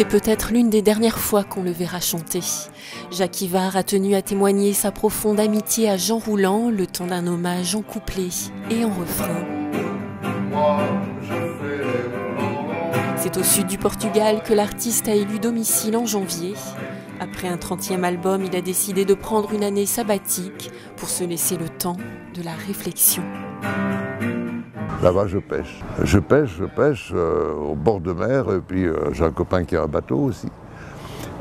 C'est peut-être l'une des dernières fois qu'on le verra chanter. Jacques Ivard a tenu à témoigner sa profonde amitié à Jean Rouland, le temps d'un hommage en couplet et en refrain. C'est au sud du Portugal que l'artiste a élu domicile en janvier. Après un 30e album, il a décidé de prendre une année sabbatique pour se laisser le temps de la réflexion. Là-bas, je pêche. Je pêche au bord de mer, et puis j'ai un copain qui a un bateau aussi.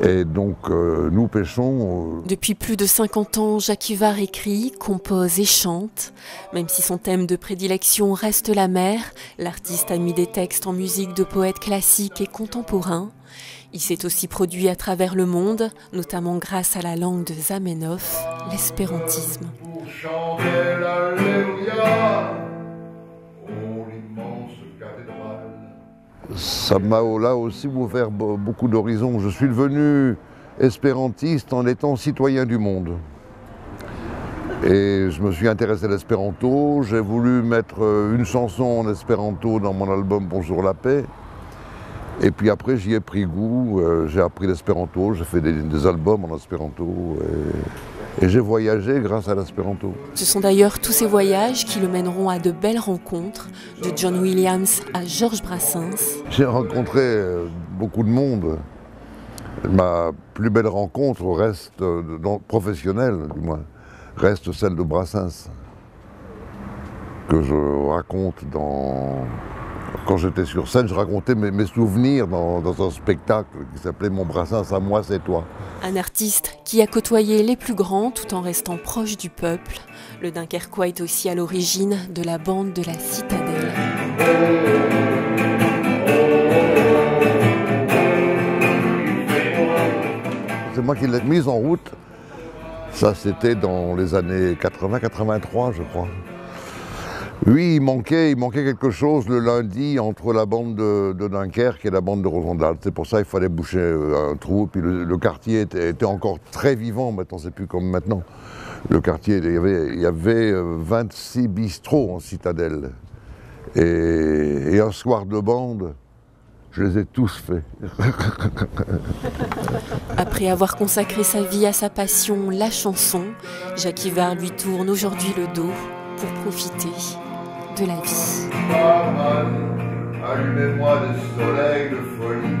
Et donc, nous pêchons. Depuis plus de 50 ans, Jacques Ivard écrit, compose et chante. Même si son thème de prédilection reste la mer, l'artiste a mis des textes en musique de poètes classiques et contemporains. Il s'est aussi produit à travers le monde, notamment grâce à la langue de Zamenhof, l'espérantisme. Ça m'a là aussi ouvert beaucoup d'horizons. Je suis devenu espérantiste en étant citoyen du monde. Et je me suis intéressé à l'espéranto. J'ai voulu mettre une chanson en espéranto dans mon album Bonjour la paix. Et puis après, j'y ai pris goût. J'ai appris l'espéranto. J'ai fait des albums en espéranto. Et j'ai voyagé grâce à l'espéranto. Ce sont d'ailleurs tous ces voyages qui le mèneront à de belles rencontres, de John Williams à Georges Brassens. J'ai rencontré beaucoup de monde. Ma plus belle rencontre reste, professionnelle du moins, reste celle de Brassens, que je raconte Quand j'étais sur scène, je racontais mes souvenirs dans un spectacle qui s'appelait Mon Brassens à moi, c'est toi. Un artiste qui a côtoyé les plus grands tout en restant proche du peuple. Le Dunkerquois est aussi à l'origine de la bande de la Citadelle. C'est moi qui l'ai mise en route. Ça, c'était dans les années 80-83, je crois. Oui, il manquait quelque chose le lundi entre la bande de Dunkerque et la bande de Rosendal. C'est pour ça qu'il fallait boucher un trou. Puis le quartier était encore très vivant. Maintenant, c'est plus comme maintenant. Le quartier, il y avait 26 bistrots en Citadelle. Et un soir de bande, je les ai tous faits. Après avoir consacré sa vie à sa passion, la chanson, Jacques Ivard lui tourne aujourd'hui le dos pour profiter de la vie. Allumez-moi des soleils de folie,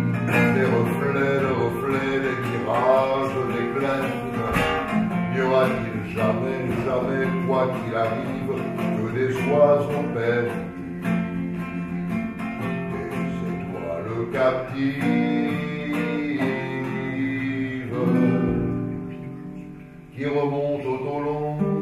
des reflets, des mirages, des plaines. N'y aura-t-il jamais, quoi qu'il arrive, que des oiseaux perdus? Et c'est toi le captif qui remonte au long